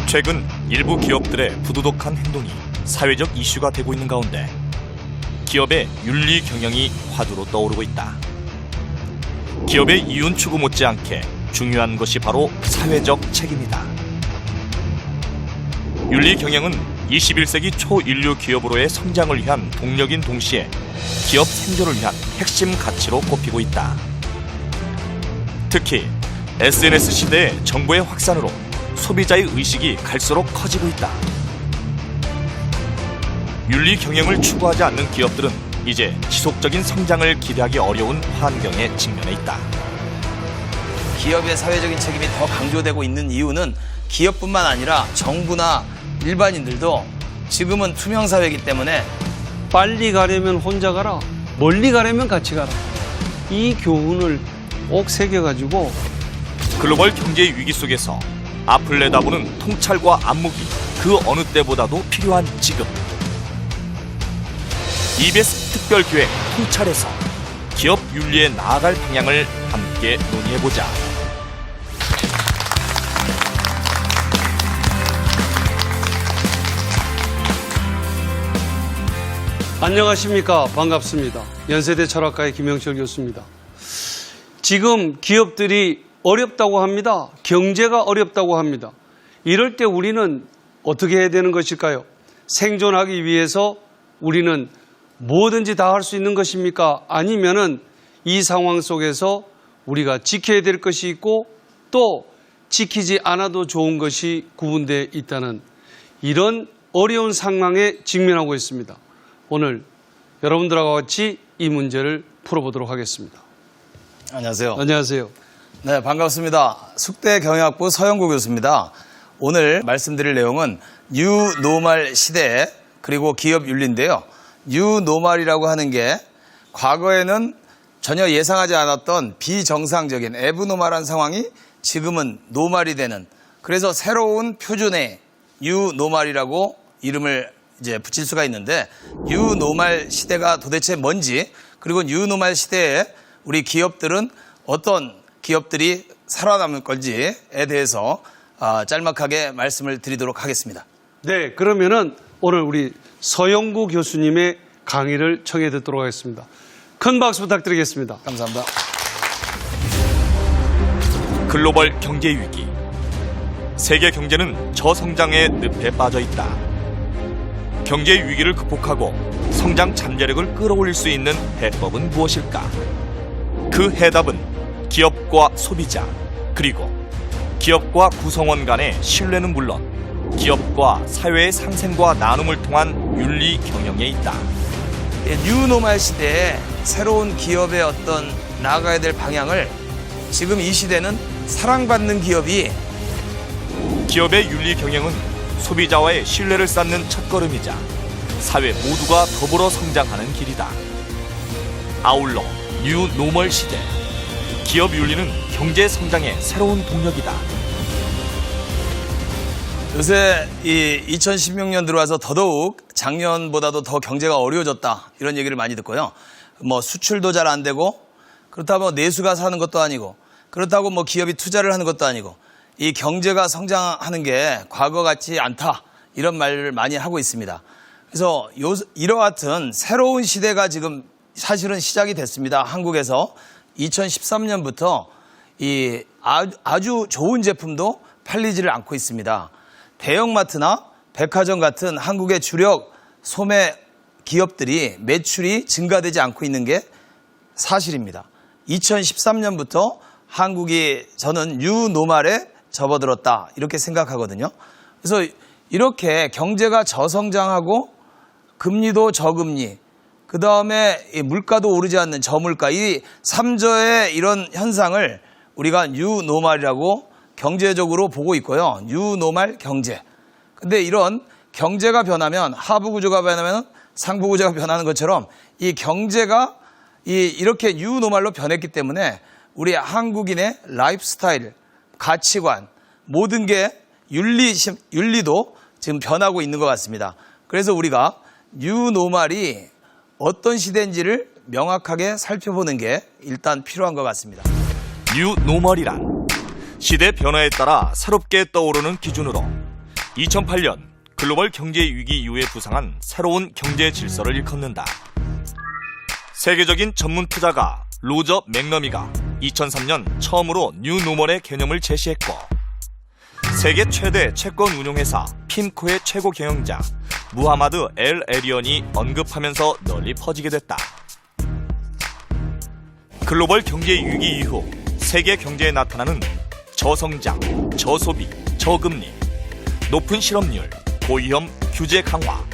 최근 일부 기업들의 부도덕한 행동이 사회적 이슈가 되고 있는 가운데 기업의 윤리 경영이 화두로 떠오르고 있다. 기업의 이윤 추구 못지않게 중요한 것이 바로 사회적 책임이다. 윤리 경영은 21세기 초인류 기업으로의 성장을 위한 동력인 동시에 기업 생존을 위한 핵심 가치로 꼽히고 있다. 특히 SNS 시대의 정보의 확산으로 소비자의 의식이 갈수록 커지고 있다. 윤리 경영을 추구하지 않는 기업들은 이제 지속적인 성장을 기대하기 어려운 환경에 직면해 있다. 기업의 사회적인 책임이 더 강조되고 있는 이유는 기업뿐만 아니라 정부나 일반인들도 지금은 투명사회이기 때문에 빨리 가려면 혼자 가라, 멀리 가려면 같이 가라. 이 교훈을 꼭 새겨가지고 글로벌 경제 위기 속에서 앞을 내다보는 통찰과 안목이 그 어느 때보다도 필요한 지금. EBS 특별기획 통찰에서 기업 윤리에 나아갈 방향을 함께 논의해보자. 안녕하십니까. 반갑습니다. 연세대 철학과의 김영철 교수입니다. 지금 기업들이 어렵다고 합니다. 경제가 어렵다고 합니다. 이럴 때 우리는 어떻게 해야 되는 것일까요? 생존하기 위해서 우리는 뭐든지 다 할 수 있는 것입니까? 아니면은 이 상황 속에서 우리가 지켜야 될 것이 있고 또 지키지 않아도 좋은 것이 구분되어 있다는 이런 어려운 상황에 직면하고 있습니다. 오늘 여러분들과 같이 이 문제를 풀어보도록 하겠습니다. 안녕하세요. 안녕하세요. 네, 반갑습니다. 숙대 경영학부 서영구 교수입니다. 오늘 말씀드릴 내용은 뉴노멀 시대 그리고 기업 윤리인데요. 뉴노멀이라고 하는 게 과거에는 전혀 예상하지 않았던 비정상적인 애브노멀한 상황이 지금은 노멀이 되는, 그래서 새로운 표준의 뉴노멀이라고 이름을 이제 붙일 수가 있는데, 뉴노멀 시대가 도대체 뭔지, 그리고 뉴노멀 시대에 우리 기업들은 어떤 기업들이 살아남을 건지에 대해서 짤막하게 말씀을 드리도록 하겠습니다. 네, 그러면은 오늘 우리 서영구 교수님의 강의를 청해 듣도록 하겠습니다. 큰 박수 부탁드리겠습니다. 감사합니다. 글로벌 경제 위기. 세계 경제는 저성장의 늪에 빠져 있다. 경제 위기를 극복하고 성장 잠재력을 끌어올릴 수 있는 해법은 무엇일까? 그 해답은 기업과 소비자, 그리고 기업과 구성원 간의 신뢰는 물론 기업과 사회의 상생과 나눔을 통한 윤리 경영에 있다. 뉴노멀 시대에 새로운 기업의 어떤 나아가야 될 방향을 지금 이 시대는 사랑받는 기업이, 기업의 윤리 경영은 소비자와의 신뢰를 쌓는 첫걸음이자 사회 모두가 더불어 성장하는 길이다. 아울러 뉴노멀 시대, 기업 윤리는 경제 성장의 새로운 동력이다. 요새 이 2016년 들어와서 더더욱 작년보다도 더 경제가 어려워졌다, 이런 얘기를 많이 듣고요. 뭐 수출도 잘 안 되고, 그렇다고 내수가 사는 것도 아니고, 그렇다고 뭐 기업이 투자를 하는 것도 아니고, 이 경제가 성장하는 게 과거 같지 않다, 이런 말을 많이 하고 있습니다. 그래서 이와 같은 새로운 시대가 지금 사실은 시작이 됐습니다. 한국에서 2013년부터 이 아주 좋은 제품도 팔리지를 않고 있습니다. 대형마트나 백화점 같은 한국의 주력 소매 기업들이 매출이 증가되지 않고 있는 게 사실입니다. 2013년부터 한국이 저는 뉴노멀에 접어들었다, 이렇게 생각하거든요. 그래서 이렇게 경제가 저성장하고 금리도 저금리, 그 다음에 물가도 오르지 않는 저물가, 이 3저의 이런 현상을 우리가 뉴노멀이라고 경제적으로 보고 있고요. 뉴노멀 경제. 근데 이런 경제가 변하면 하부 구조가 변하면 상부 구조가 변하는 것처럼 이 경제가 이렇게 뉴노멀로 변했기 때문에 우리 한국인의 라이프 스타일, 가치관, 모든 게 윤리도 지금 변하고 있는 것 같습니다. 그래서 우리가 뉴노멀이 어떤 시대인지를 명확하게 살펴보는 게 일단 필요한 것 같습니다. 뉴노멀이란 시대 변화에 따라 새롭게 떠오르는 기준으로 2008년 글로벌 경제 위기 이후에 부상한 새로운 경제 질서를 일컫는다. 세계적인 전문 투자가 로저 맥너미가 2003년 처음으로 뉴노멀의 개념을 제시했고, 세계 최대 채권 운용회사 핀코의 최고 경영자 무하마드 엘 에리언이 언급하면서 널리 퍼지게 됐다. 글로벌 경제 위기 이후 세계 경제에 나타나는 저성장, 저소비, 저금리, 높은 실업률, 고위험 규제 강화,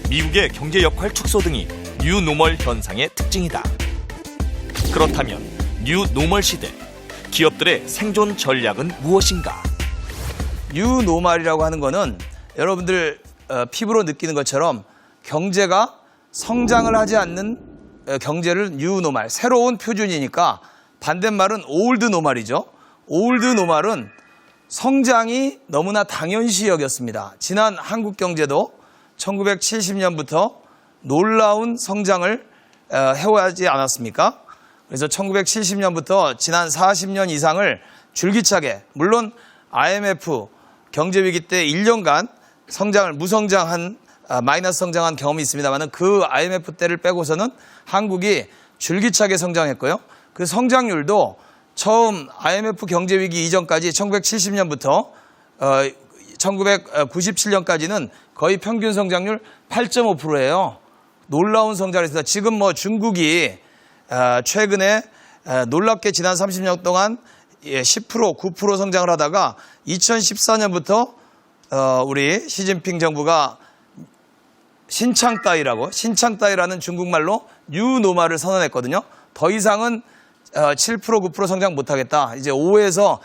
미국의 경제 역할 축소 등이 뉴노멀 현상의 특징이다. 그렇다면 뉴노멀 시대, 기업들의 생존 전략은 무엇인가? 뉴노멀이라고 하는 거는 여러분들 피부로 느끼는 것처럼 경제가 성장을 하지 않는 경제를 뉴노멀, 새로운 표준이니까 반대말은 올드노멀이죠. 올드노멀은 성장이 너무나 당연시 여겼습니다. 지난 한국 경제도 1970년부터 놀라운 성장을 해오지 않았습니까? 그래서 1970년부터 지난 40년 이상을 줄기차게, 물론 IMF 경제위기 때 1년간 성장을 무성장한 마이너스 성장한 경험이 있습니다만 그 IMF 때를 빼고서는 한국이 줄기차게 성장했고요. 그 성장률도 처음 IMF 경제위기 이전까지 1970년부터 1997년까지는 거의 평균 성장률 8.5%예요. 놀라운 성장을 했습니다. 지금 중국이 최근에 놀랍게 지난 30년 동안 10%, 9% 성장을 하다가 2014년부터 우리 시진핑 정부가 신창따이라는 중국말로 뉴노멀을 선언했거든요. 더 이상은 7%, 9% 성장 못하겠다. 이제 5에서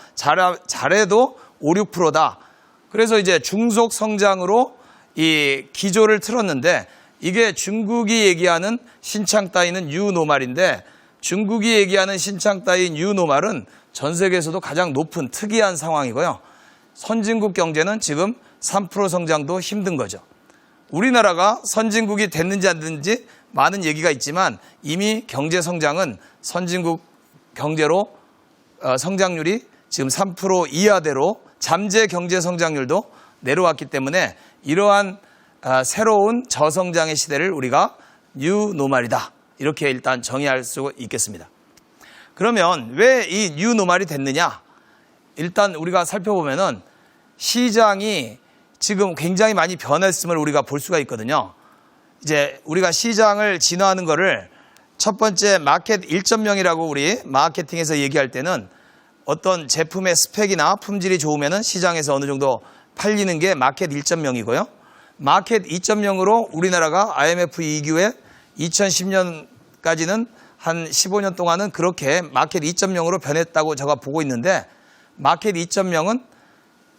잘해도 5, 6%다. 그래서 이제 중속 성장으로 이 기조를 틀었는데, 이게 중국이 얘기하는 신창따이는 뉴노멀인데, 중국이 얘기하는 신창따이 뉴노멀은 전 세계에서도 가장 높은 특이한 상황이고요. 선진국 경제는 지금 3% 성장도 힘든 거죠. 우리나라가 선진국이 됐는지 안 됐는지 많은 얘기가 있지만 이미 경제 성장은 선진국 경제로 성장률이 지금 3% 이하대로 잠재 경제 성장률도 내려왔기 때문에 이러한 새로운 저성장의 시대를 우리가 뉴노멀이다. 이렇게 일단 정의할 수 있겠습니다. 그러면 왜 이 뉴노멀이 됐느냐? 일단 우리가 살펴보면은 시장이 지금 굉장히 많이 변했음을 우리가 볼 수가 있거든요. 이제 우리가 시장을 진화하는 거를 첫 번째 마켓 1.0이라고 우리 마케팅에서 얘기할 때는 어떤 제품의 스펙이나 품질이 좋으면은 시장에서 어느 정도 팔리는 게 마켓 1.0이고요. 마켓 2.0으로 우리나라가 IMF 이후에 2010년까지는 한 15년 동안은 그렇게 마켓 2.0으로 변했다고 제가 보고 있는데, 마켓 2.0은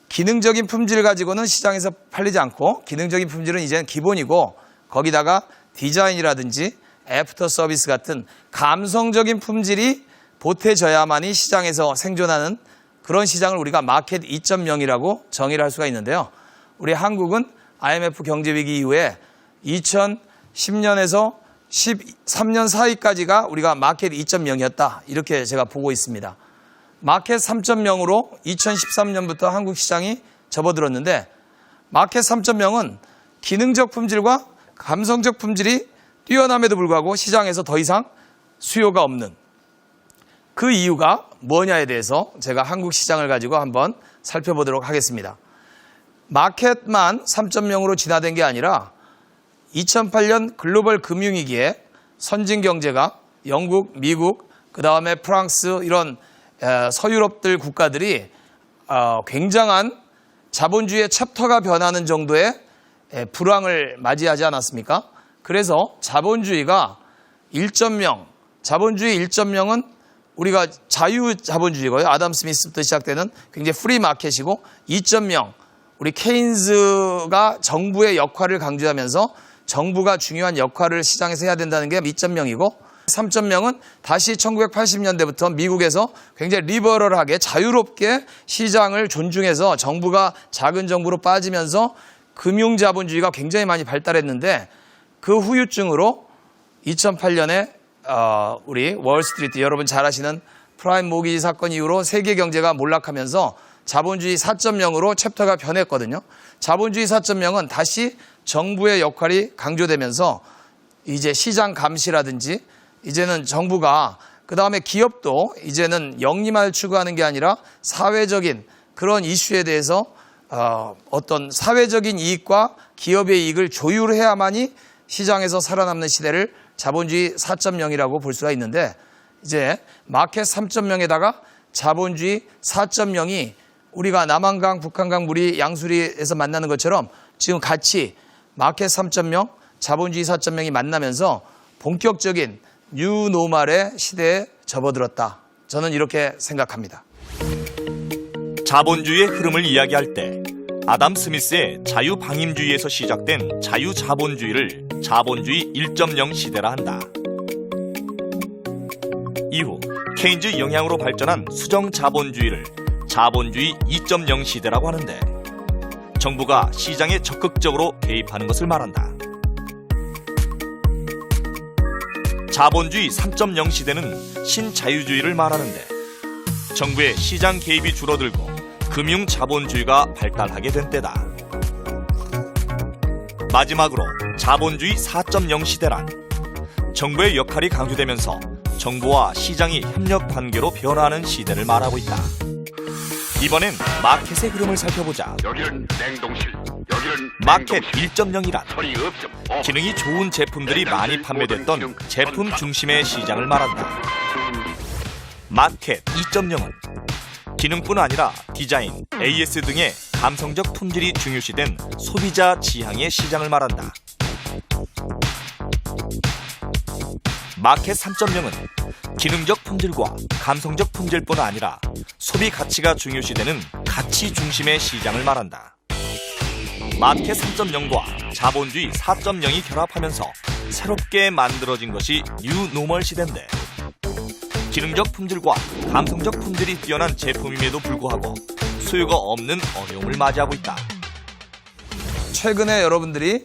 기능적인 품질 가지고는 시장에서 팔리지 않고, 기능적인 품질은 이제는 기본이고 거기다가 디자인이라든지 애프터 서비스 같은 감성적인 품질이 보태져야만이 시장에서 생존하는 그런 시장을 우리가 마켓 2.0이라고 정의를 할 수가 있는데요. 우리 한국은 IMF 경제위기 이후에 2010년에서 13년 사이까지가 우리가 마켓 2.0이었다. 이렇게 제가 보고 있습니다. 마켓 3.0으로 2013년부터 한국 시장이 접어들었는데, 마켓 3.0은 기능적 품질과 감성적 품질이 뛰어남에도 불구하고 시장에서 더 이상 수요가 없는 그 이유가 뭐냐에 대해서 제가 한국 시장을 가지고 한번 살펴보도록 하겠습니다. 마켓만 3.0으로 진화된 게 아니라 2008년 글로벌 금융위기에 선진 경제가 영국, 미국, 그 다음에 프랑스 이런 서유럽들 국가들이 굉장한 자본주의의 챕터가 변하는 정도의 불황을 맞이하지 않았습니까? 그래서 자본주의가 1.0, 자본주의 1.0은 우리가 자유자본주의고요. 아담 스미스부터 시작되는 굉장히 프리 마켓이고, 2.0, 우리 케인즈가 정부의 역할을 강조하면서 정부가 중요한 역할을 시장에서 해야 된다는 게 2.0이고, 3.0은 다시 1980년대부터 미국에서 굉장히 리버럴하게 자유롭게 시장을 존중해서 정부가 작은 정부로 빠지면서 금융자본주의가 굉장히 많이 발달했는데, 그 후유증으로 2008년에 우리 월스트리트, 여러분 잘 아시는 프라임 모기지 사건 이후로 세계 경제가 몰락하면서 자본주의 4.0으로 챕터가 변했거든요. 자본주의 4.0은 다시 정부의 역할이 강조되면서 이제 시장 감시라든지 이제는 정부가 그다음에 기업도 이제는 영리만을 추구하는 게 아니라 사회적인 그런 이슈에 대해서 어떤 사회적인 이익과 기업의 이익을 조율해야만이 시장에서 살아남는 시대를 자본주의 4.0이라고 볼 수가 있는데 이제 마켓 3.0에다가 자본주의 4.0이 우리가 남한강, 북한강 물이 양수리에서 만나는 것처럼 지금 같이 마켓 3.0, 자본주의 4.0이 만나면서 본격적인 뉴노멀의 시대에 접어들었다. 저는 이렇게 생각합니다. 자본주의의 흐름을 이야기할 때 아담 스미스의 자유방임주의에서 시작된 자유자본주의를 자본주의 1.0 시대라 한다. 이후 케인즈 영향으로 발전한 수정자본주의를 자본주의 2.0 시대라고 하는데 정부가 시장에 적극적으로 개입하는 것을 말한다. 자본주의 3.0 시대는 신자유주의를 말하는데 정부의 시장 개입이 줄어들고 금융자본주의가 발달하게 된 때다. 마지막으로 자본주의 4.0 시대란 정부의 역할이 강조되면서 정부와 시장이 협력 관계로 변화하는 시대를 말하고 있다. 이번엔 마켓의 흐름을 살펴보자. 여기는 냉동실, 여기는 마켓 냉동실. 1.0이란 소리 없음. 기능이 좋은 제품들이 많이 판매됐던 제품 중심의 시장을 말한다. 마켓 2.0은 기능뿐 아니라 디자인, AS 등의 감성적 품질이 중요시된 소비자 지향의 시장을 말한다. 마켓 3.0은 기능적 품질과 감성적 품질뿐 아니라 소비 가치가 중요시되는 가치 중심의 시장을 말한다. 마켓 3.0과 자본주의 4.0이 결합하면서 새롭게 만들어진 것이 뉴노멀 시대인데 기능적 품질과 감성적 품질이 뛰어난 제품임에도 불구하고 수요가 없는 어려움을 맞이하고 있다. 최근에 여러분들이